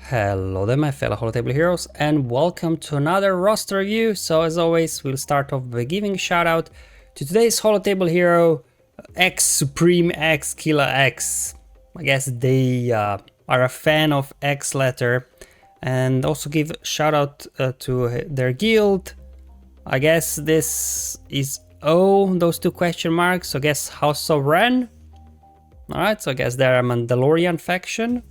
Hello there my fellow Holotable heroes and welcome to another roster review. So as always, we'll start off by giving a shout out to today's Holotable hero, X Supreme X Killer X. I guess they are a fan of X letter, and also give a shout out to their guild. I guess this is O, those two question marks, so I guess House of Ren. Alright, so I guess they're a Mandalorian faction.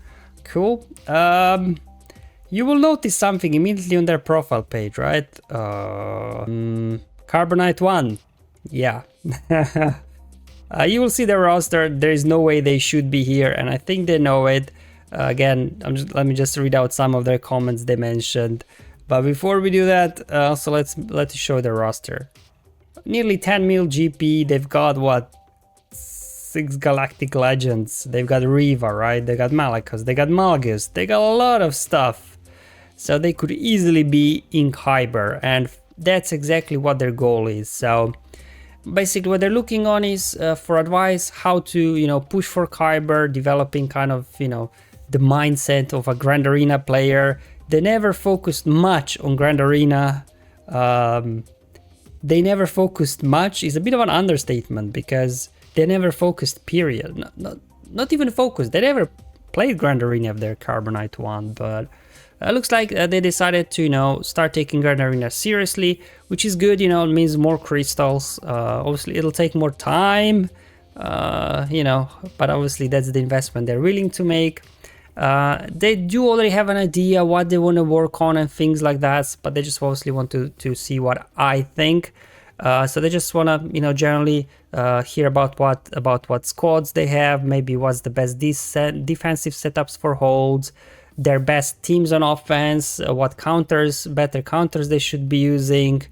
Cool. You will notice something immediately on their profile page, right? Carbonite 1. Yeah. You will see their roster. There is no way they should be here, and I think they know it. Again, let me just read out some of their comments they mentioned. But before we do that, also let's show their roster. Nearly 10 mil GP. They've got what? 6 galactic legends. They've got Riva, right? They got Malachus, they got Malgus, they got a lot of stuff. So they could easily be in Kyber, and that's exactly what their goal is. So basically what they're looking on is for advice how to, push for Kyber, developing kind of, the mindset of a Grand Arena player. They never focused much on Grand Arena. They never focused much is a bit of an understatement, because they never focused, period. Not even focused. They never played Grand Arena of their Carbonite 1, but it looks like they decided to, start taking Grand Arena seriously, which is good, it means more crystals. Obviously, it'll take more time, but obviously that's the investment they're willing to make. They do already have an idea what they want to work on and things like that, but they just obviously want to see what I think. So they just want to, generally hear about what squads they have, maybe what's the best defensive setups for holds, their best teams on offense, what better counters they should be using.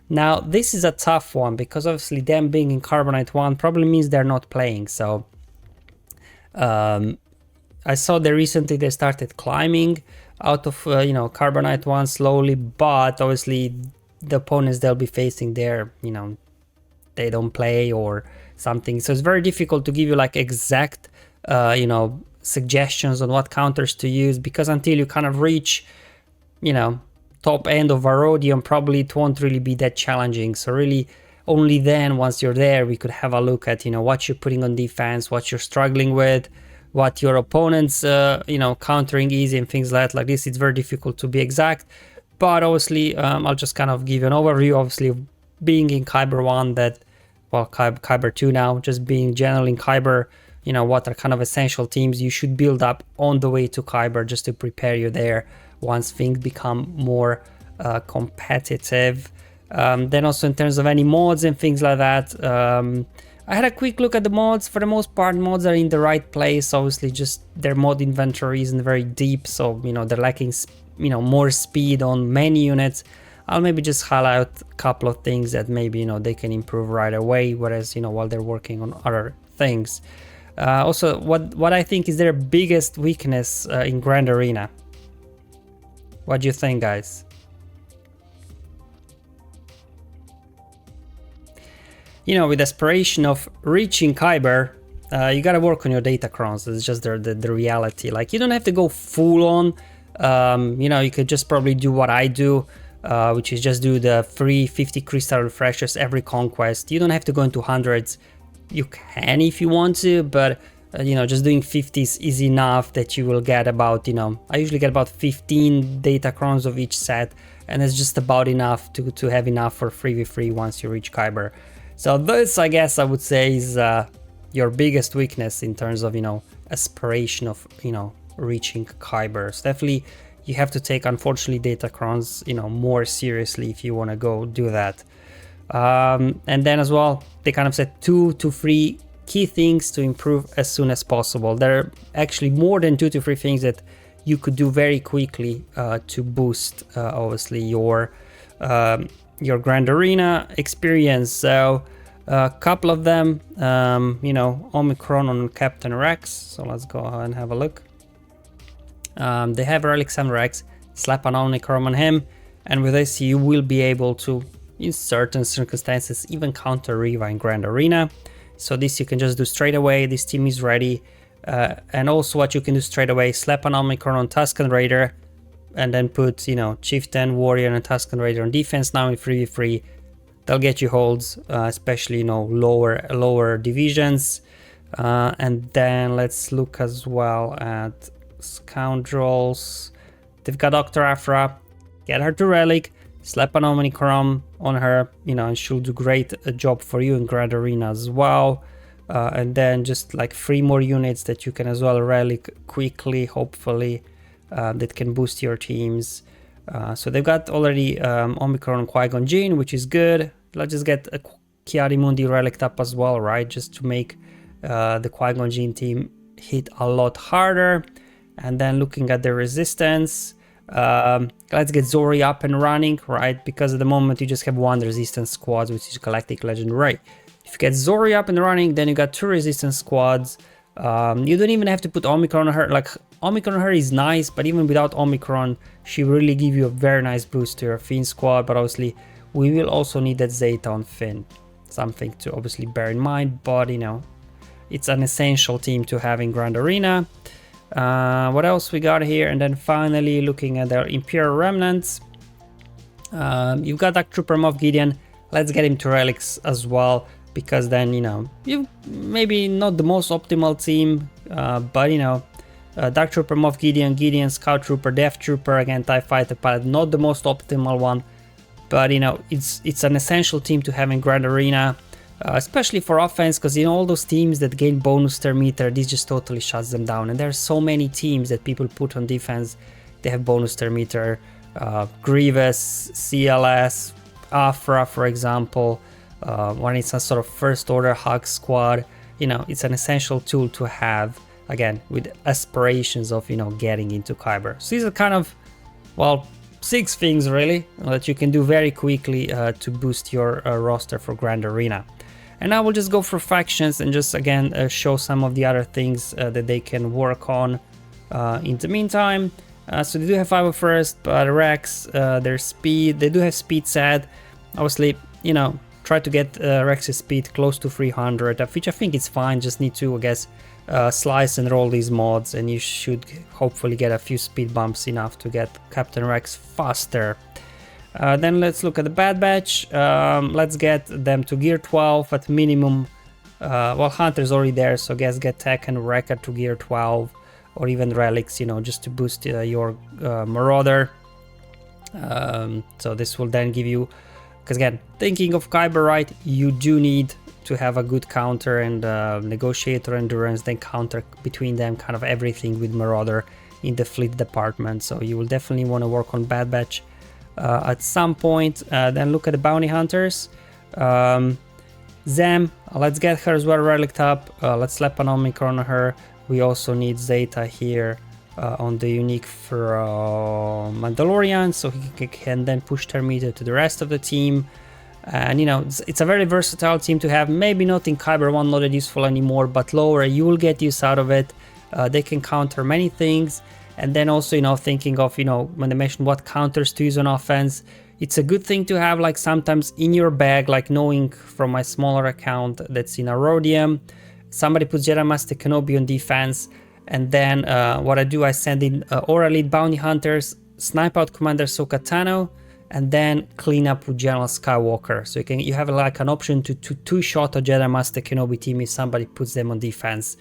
Now, this is a tough one, because obviously them being in Carbonite 1 probably means they're not playing. So I saw that recently they started climbing out of, Carbonite 1 slowly, but obviously the opponents they'll be facing there, they don't play or something. So it's very difficult to give you like exact, suggestions on what counters to use, because until you kind of reach, top end of Varodium, probably it won't really be that challenging. So really only then, once you're there, we could have a look at, what you're putting on defense, what you're struggling with, what your opponents, countering easy and things like this. It's very difficult to be exact. But obviously, I'll just kind of give you an overview, obviously, of being in Kyber 1, Kyber 2 now, just being generally in Kyber, what are kind of essential teams you should build up on the way to Kyber, just to prepare you there once things become more competitive. Then also in terms of any mods and things like that, I had a quick look at the mods. For the most part, mods are in the right place. Obviously, just their mod inventory isn't very deep, so, they're lacking more speed on many units. I'll maybe just highlight a couple of things that maybe they can improve right away, whereas while they're working on other things. Also, what I think is their biggest weakness in Grand Arena. What do you think, guys? With aspiration of reaching Kyber, you gotta work on your datacrons. It's just the reality. Like, you don't have to go full on. You could just probably do what I do, which is just do the free 50 crystal refreshers every conquest. You don't have to go into hundreds. You can if you want to, but just doing 50s is enough that you will get about, I usually get about 15 datacrons of each set, and it's just about enough to have enough for 3v3 once you reach Kyber. So this, I guess I would say, is your biggest weakness in terms of, aspiration of, reaching Kyber. So definitely you have to take, unfortunately, datacrons, more seriously if you want to go do that. And then as well, they kind of said 2 to 3 key things to improve as soon as possible. There are actually more than 2 to 3 things that you could do very quickly to boost, obviously, your Grand Arena experience. So a couple of them, Omicron on Captain Rex. So let's go ahead and have a look. They have Relic 7 Rex, slap an Omicron on him, and with this you will be able to, in certain circumstances, even counter Riva in Grand Arena. So this you can just do straight away. This team is ready. And also what you can do straight away, slap an Omicron on Tusken Raider, and then put, you know, Chieftain, Warrior, and Tusken Raider on defense now in 3v3. They'll get you holds, especially, you know, lower divisions. And then let's look as well at Scoundrels. They've got Dr. Afra. Get her to Relic, slap an Omicron on her, you know, and she'll do great job for you in Grand Arena as well. And then just like 3 more units that you can as well Relic quickly, hopefully, that can boost your teams. So they've got already Omicron and Qui-Gon Jinn, which is good. Let's just get a Ki-Adi-Mundi Relic up as well, right? Just to make the Qui-Gon Jinn team hit a lot harder. And then looking at the resistance, let's get Zori up and running, right? Because at the moment you just have 1 resistance squad, which is Galactic Legend Ray. If you get Zori up and running, then you got 2 resistance squads. You don't even have to put Omicron on her. Like, Omicron on her is nice, but even without Omicron, she will really give you a very nice boost to your Finn squad. But obviously, we will also need that Zeta on Finn. Something to obviously bear in mind, but you know, it's an essential team to have in Grand Arena. What else we got here? And then finally, looking at their Imperial Remnants. You've got Dark Trooper Moff Gideon. Let's get him to Relics as well, because then, you know, you maybe not the most optimal team, but you know, Dark Trooper Moff Gideon, Gideon, Scout Trooper, Death Trooper, again TIE Fighter Pilot, not the most optimal one, but you know, it's an essential team to have in Grand Arena, especially for offense, because you know, all those teams that gain bonus turn meter, this just totally shuts them down. And there's so many teams that people put on defense, they have bonus turn meter, Grievous, CLS, Afra, for example. When it's a sort of first order hug squad, you know, it's an essential tool to have, again, with aspirations of, you know, getting into Kyber. So these are kind of, well, 6 things really that you can do very quickly to boost your roster for Grand Arena. And now we'll just go for factions and just again show some of the other things that they can work on in the meantime. So they do have 501st, but Rex, their speed, they do have speed set. Obviously, you know, try to get Rex's speed close to 300, which I think is fine. Just need to, I guess, slice and roll these mods, and you should hopefully get a few speed bumps enough to get Captain Rex faster. Then let's look at the Bad Batch. Let's get them to gear 12 at minimum. Well, Hunter's already there, so I guess get Tech and Wrecker to gear 12, or even Relics, you know, just to boost your Marauder. So this will then give you, because again, thinking of Kyber, right, you do need to have a good counter and Negotiator, Endurance, then counter between them kind of everything with Marauder in the fleet department. So you will definitely want to work on Bad Batch at some point. Then look at the Bounty Hunters. Zem, let's get her as well relic up. Let's slap an Omicron on her. We also need Zeta here on the unique for Mandalorian, so he can then push Terminator to the rest of the team. And you know, it's a very versatile team to have. Maybe not in Kyber 1, not that useful anymore, but lower you will get use out of it. They can counter many things. And then also, you know, thinking of, you know, when they mention what counters to use on offense, it's a good thing to have like sometimes in your bag, like knowing from my smaller account that's in Arodium, somebody puts Jedi Master Kenobi on defense, and then what I do, I send in Aura Elite Bounty Hunters, snipe out Commander Ahsoka Tano, and then clean up with General Skywalker. So you have like an option to two-shot a Jedi Master Kenobi team if somebody puts them on defense.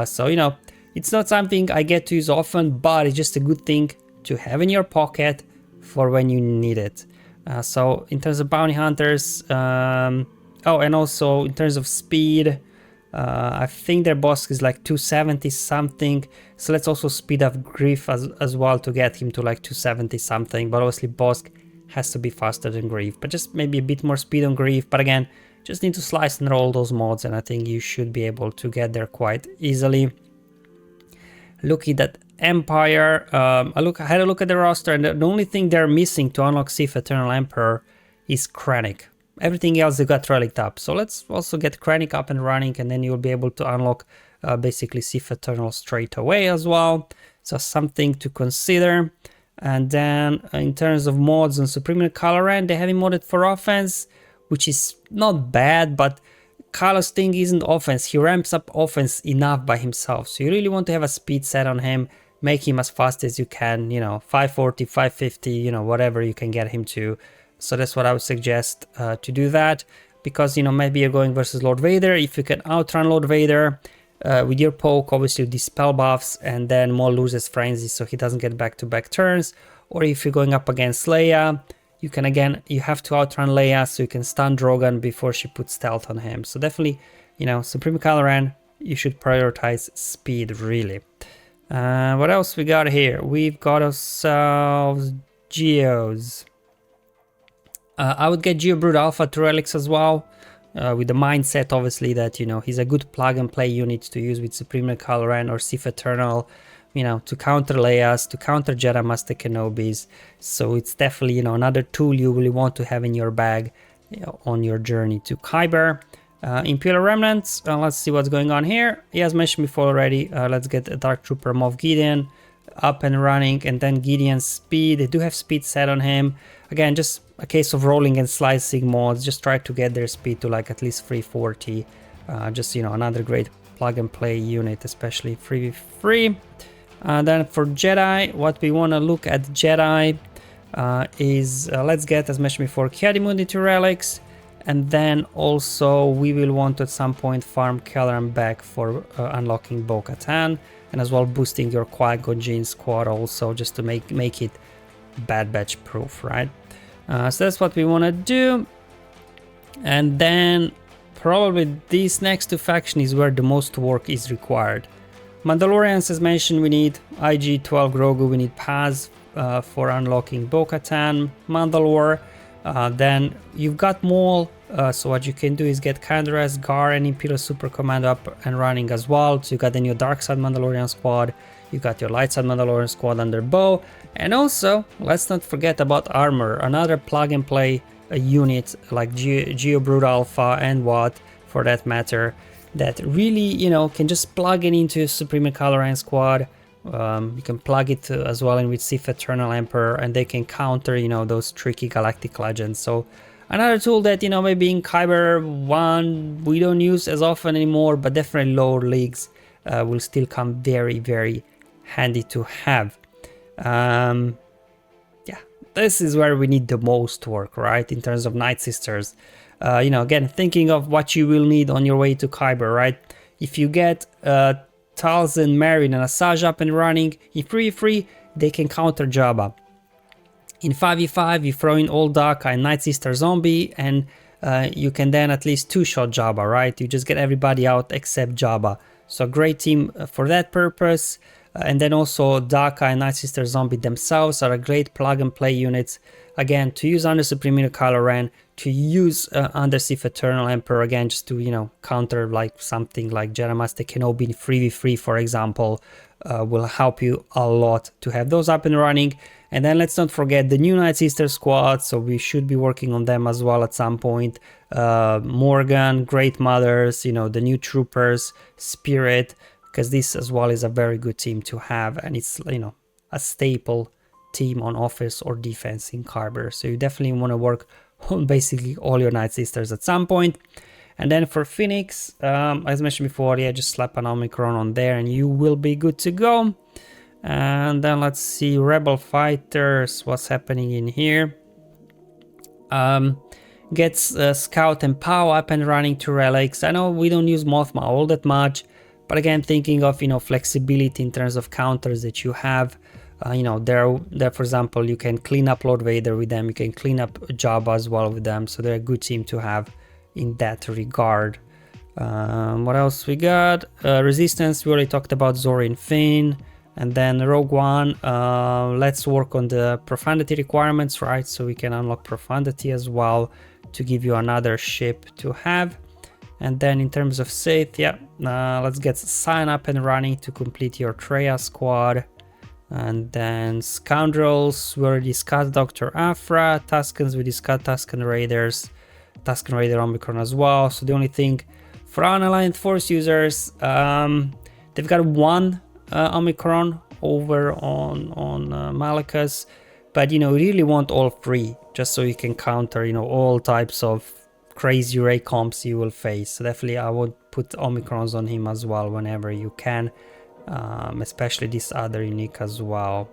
So, you know, it's not something I get to use often, but it's just a good thing to have in your pocket for when you need it. So in terms of Bounty Hunters, oh, and also in terms of speed, I think their boss is like 270 something, so let's also speed up Grief as well to get him to like 270 something, but obviously Bosk has to be faster than Grief, but just maybe a bit more speed on Grief. But again, just need to slice and roll those mods, and I think you should be able to get there quite easily. Looking at Empire, I had a look at the roster, and the only thing they're missing to unlock Sith Eternal Emperor is Krennic. Everything else they got relic up, so let's also get Krennic up and running, and then you'll be able to unlock basically Sith Eternal straight away as well. So something to consider. And then in terms of mods on Supreme Caloran, they have him modded for offense, which is not bad, but Kylo's thing isn't offense. He ramps up offense enough by himself. So you really want to have a speed set on him, make him as fast as you can, you know, 540, 550, you know, whatever you can get him to. So that's what I would suggest to do that, because, you know, maybe you're going versus Lord Vader. If you can outrun Lord Vader with your poke, obviously with these spell buffs, and then Maul loses frenzy so he doesn't get back-to-back turns. Or if you're going up against Leia, you can, again, you have to outrun Leia so you can stun Drogon before she puts stealth on him. So definitely, you know, Supreme Kylo Ren, you should prioritize speed, really. What else we got here? We've got ourselves Geos. I would get Geo Brood Alpha to Relics as well, with the mindset, obviously, that, you know, he's a good plug-and-play unit to use with Supreme Kylo Ren or Sith Eternal, you know, to counter Leia's, to counter Jedi Master Kenobis. So it's definitely, you know, another tool you really want to have in your bag, you know, on your journey to Kyber. Imperial Remnants, let's see what's going on here. He has mentioned before already, let's get a Dark Trooper Moff Gideon up and running, and then Gideon's speed. They do have speed set on him. Again, just a case of rolling and slicing mods. Just try to get their speed to like at least 340. Just, you know, another great plug and play unit, especially 3v3. Then for Jedi, what we want to look at Jedi is, let's get, as mentioned before, Ki-Adi-Mundi to Relics. And then also we will want to at some point farm Kelleran back for unlocking Bo-Katan, and as well boosting your Qui-Gon Jinn squad also, just to make it Bad Batch proof, right? So that's what we want to do. And then probably these next two factions is where the most work is required. Mandalorians, as mentioned, we need IG-12 Grogu, we need Paz for unlocking Bo-Katan, Mandalore. Then you've got Maul, so what you can do is get Canderous, Gar, and Imperial Super Commando up and running as well. So you got the new Dark Side Mandalorian squad, you got your Light Side Mandalorian squad under Bo, and also let's not forget about Armor, another plug and play unit like Geo Brood Alpha and Watt for that matter, that really, you know, can just plug it into Supreme Kylo Ren squad. You can plug it as well in with Sith Eternal Emperor, and they can counter, you know, those tricky galactic legends. So another tool that, you know, maybe in Kyber 1 we don't use as often anymore, but definitely lower leagues will still come very, very handy to have. Yeah, this is where we need the most work, right, in terms of Night Sisters. You know, again, thinking of what you will need on your way to Kyber, right? If you get Talzin, Marin, and Asajj up and running, in 3v3, they can counter Jabba. In 5v5, you throw in Old Daka and Night Sister Zombie, and you can then at least two-shot Jabba, right? You just get everybody out except Jabba. So a great team for that purpose. And then also Daka and Night Sister Zombie themselves are a great plug-and-play units. Again, to use under Supreme Kylo Ren, to use under Sith Eternal Emperor, again, just to, you know, counter like something like Jedi Master Kenobi in 3v3, for example, will help you a lot to have those up and running. And then let's not forget the new Night Sister squad, so we should be working on them as well at some point. Morgan, Great Mothers, you know, the new Troopers, Spirit, because this as well is a very good team to have, and it's, you know, a staple team on offense or defense in Kyber. So you definitely want to work on basically all your Night Sisters at some point. And then for Phoenix, as mentioned before, yeah, just slap an Omicron on there and you will be good to go. And then let's see, Rebel Fighters, what's happening in here. Gets Scout and Pow up and running to Relics. I know we don't use Mothma all that much, but again, thinking of, you know, flexibility in terms of counters that you have. You know, there, for example, you can clean up Lord Vader with them, you can clean up Jabba as well with them, so they're a good team to have in that regard. What else we got? Resistance, we already talked about Zori and Finn. And then Rogue One, let's work on the Profundity requirements, right? So we can unlock Profundity as well to give you another ship to have. And then in terms of Sith, yeah, let's get Sign up and running to complete your Traya squad. And then Scoundrels, we already discussed Dr. Afra. Tuskens, we discussed Tusken Raiders. Tusken Raider Omicron as well. So the only thing for unaligned Force users, they've got one Omicron over on Malachus, but, you know, you really want all three, just so you can counter, you know, all types of crazy Ray comps you will face. So definitely I would put Omicrons on him as well whenever you can, especially this other unique as well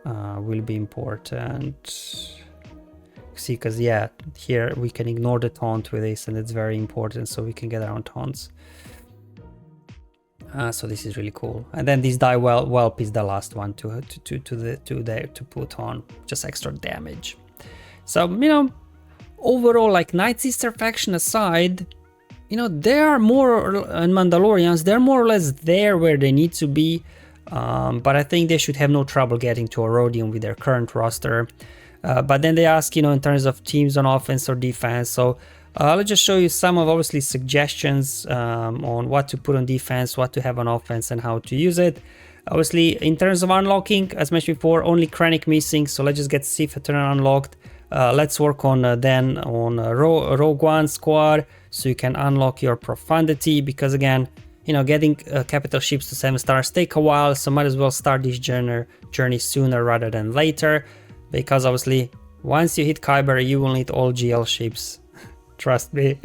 will be important. See, because yeah, here we can ignore the taunt with this, and it's very important, so we can get around taunts. So this is really cool. And then this die whelp is the last one to put on, just extra damage. So overall, like Night Sister faction aside, they are more, and Mandalorians, they're more or less there where they need to be. But I think they should have no trouble getting to Herodium with their current roster. But then they ask, in terms of teams on offense or defense. So let's just show you some of obviously suggestions on what to put on defense, what to have on offense, and how to use it. Obviously, in terms of unlocking, as mentioned before, only Krennic missing. So let's just get Sith Eternal unlocked. Let's work on Rogue One squad, so you can unlock your Profundity, because again, getting capital ships to 7 stars take a while, so might as well start this journey sooner rather than later, because obviously once you hit Kyber you will need all GL ships, trust me.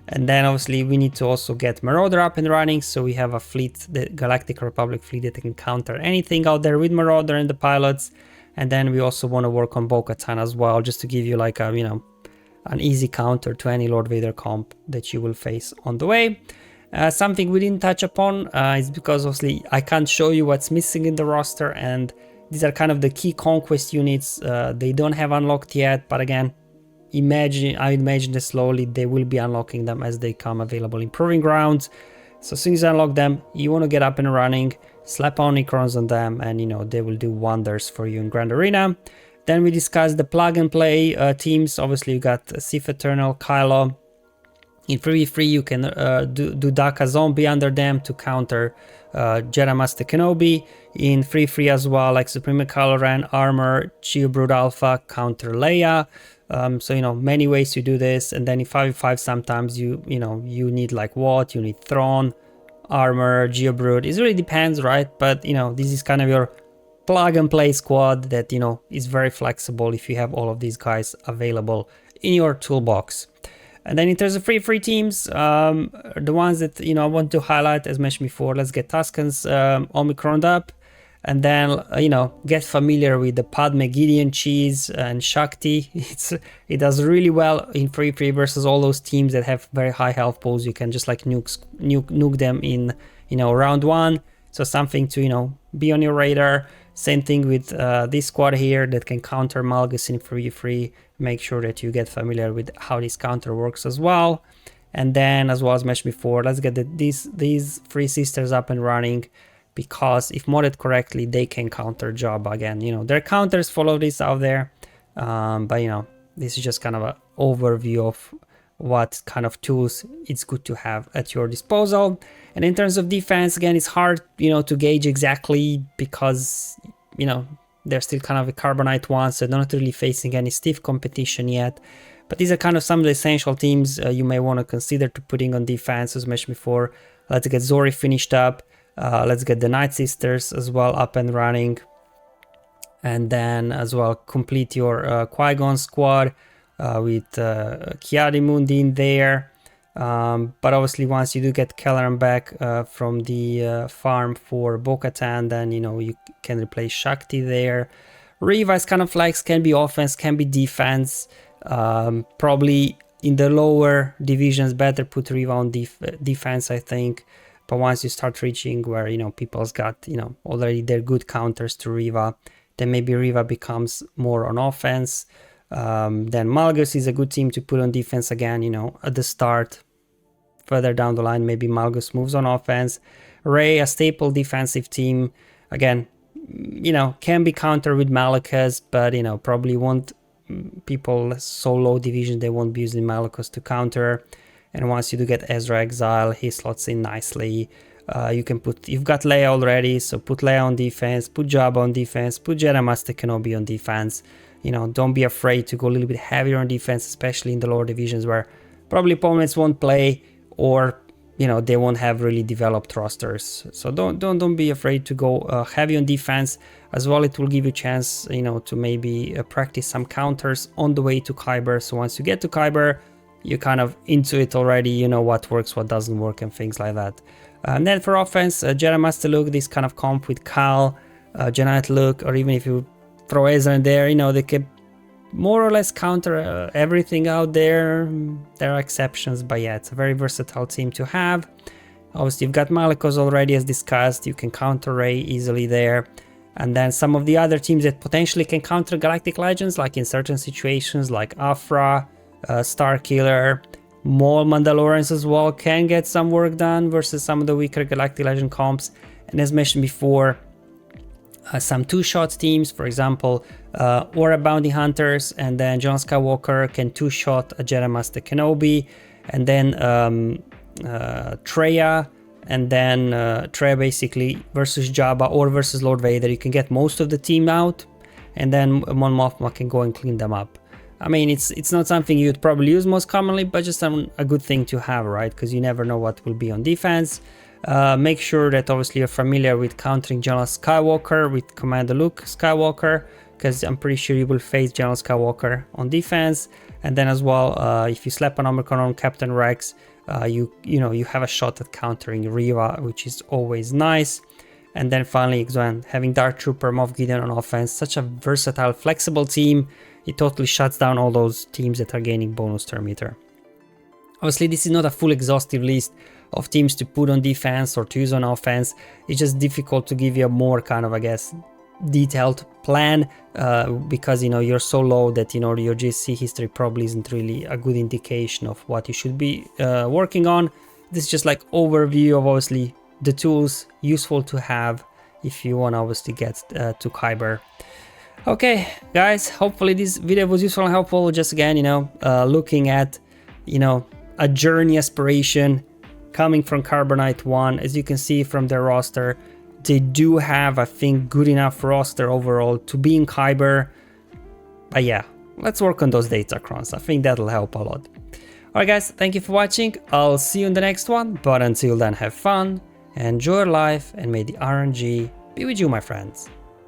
And then obviously we need to also get Marauder up and running, so we have a fleet, the Galactic Republic fleet, that can counter anything out there with Marauder and the pilots. And then we also want to work on Bo-Katan as well, just to give you like a, an easy counter to any Lord Vader comp that you will face on the way. Something we didn't touch upon is because obviously I can't show you what's missing in the roster, and these are kind of the key conquest units. They don't have unlocked yet, but again, I imagine that slowly they will be unlocking them as they come available in Proving Grounds. So as soon as you unlock them, you want to get up and running, slap Omicrons on them, and they will do wonders for you in Grand Arena. Then we discussed the plug and play teams. Obviously you got Sith Eternal, Kylo. In 3v3 you can do Daka Zombie under them to counter Jedi Master Kenobi. In 3v3 as well, like Supreme Kylo Ren, Armor, Geobrood Alpha, counter Leia. So many ways to do this. And then in 5v5 sometimes you need like what? You need Thrawn, Armor, Geobrood. It really depends, right? But this is kind of your plug and play squad that is very flexible if you have all of these guys available in your toolbox. And then in terms of free teams, the ones that I want to highlight, as mentioned before, let's get Tuscans Omicroned up, and then get familiar with the Padme Gideon cheese and Shakti. It does really well in free versus all those teams that have very high health pools. You can just like nuke them in round 1. So something to be on your radar. Same thing with this squad here that can counter Malgus in 3v3. Make sure that you get familiar with how this counter works as well. And then, as well as mentioned before, let's get these 3 sisters up and running, because if modded correctly, they can counter Jabba again. Their counters follow this out there, but this is just kind of an overview of what kind of tools it's good to have at your disposal. And in terms of defense, again, it's hard to gauge exactly, because they're still kind of a Carbonite ones, so they're not really facing any stiff competition yet. But these are kind of some of the essential teams you may want to consider to putting on defense, as mentioned before. Let's get Zori finished up. Let's get the Night Sisters as well up and running. And then as well complete your Qui-Gon squad with Kiadi Mundi in there. But obviously once you do get Kelleran back from the farm for Bo-Katan, then you can replace Shakti there. Reva is kind of flex, can be offense, can be defense. Probably in the lower divisions better put Reva on defense, I think. But once you start reaching where people's got already their good counters to Reva, then maybe Reva becomes more on offense. Then Malgus is a good team to put on defense again, at the start. Further down the line, maybe Malgus moves on offense. Rey, a staple defensive team, again, can be countered with Malachus, but probably won't, people so low division, they won't be using Malachus to counter. And once you do get Ezra Exile, he slots in nicely. You've got Leia already, so put Leia on defense, put Jabba on defense, put Jedi Master Kenobi on defense. Don't be afraid to go a little bit heavier on defense, especially in the lower divisions where probably opponents won't play, or they won't have really developed rosters. So don't be afraid to go heavy on defense as well. It will give you a chance to maybe practice some counters on the way to Kyber. So once you get to Kyber, you're kind of into it already, you know what works, what doesn't work, and things like that. And then for offense, Jedi Master Luke, this kind of comp with Cal, Jedi Luke, or even if you throw Ezra in there, you know, they can more or less counter everything out there. There are exceptions, but yeah, it's a very versatile team to have. Obviously, you've got Malicos already, as discussed. You can counter Rey easily there. And then some of the other teams that potentially can counter Galactic Legends, like in certain situations, like Afra, Starkiller, Maul Mandalorians as well, can get some work done versus some of the weaker Galactic Legend comps. And as mentioned before, some two-shot teams, for example, Aura Bounty Hunters, and then Jon Skywalker can two-shot a Jedi Master Kenobi, and then Traya, and then Traya basically versus Jabba or versus Lord Vader. You can get most of the team out, and then Mon Mothma can go and clean them up. I mean, it's not something you'd probably use most commonly, but just a good thing to have, right? Because you never know what will be on defense. Make sure that obviously you're familiar with countering General Skywalker with Commander Luke Skywalker, because I'm pretty sure you will face General Skywalker on defense. And then as well, if you slap an Omicron on Captain Rex, you have a shot at countering Riva, which is always nice. And then finally, again, having Dark Trooper, Moff Gideon on offense, such a versatile, flexible team. It totally shuts down all those teams that are gaining bonus turn meter. Obviously, this is not a full exhaustive list of teams to put on defense or to use on offense. It's just difficult to give you a more kind of, I guess, detailed plan because, you know, you're so low that, you know, your GSC history probably isn't really a good indication of what you should be working on. This is just like overview of obviously the tools useful to have if you want to obviously get to Kyber. Okay, guys, hopefully this video was useful and helpful. Just again, you know, looking at, you know, a journey aspiration coming from Carbonite 1. As you can see from their roster, they do have, I think, good enough roster overall to be in Kyber. But yeah, let's work on those datacrons. I think that'll help a lot. Alright guys, thank you for watching. I'll see you in the next one. But until then, have fun, enjoy your life, and may the RNG be with you, my friends.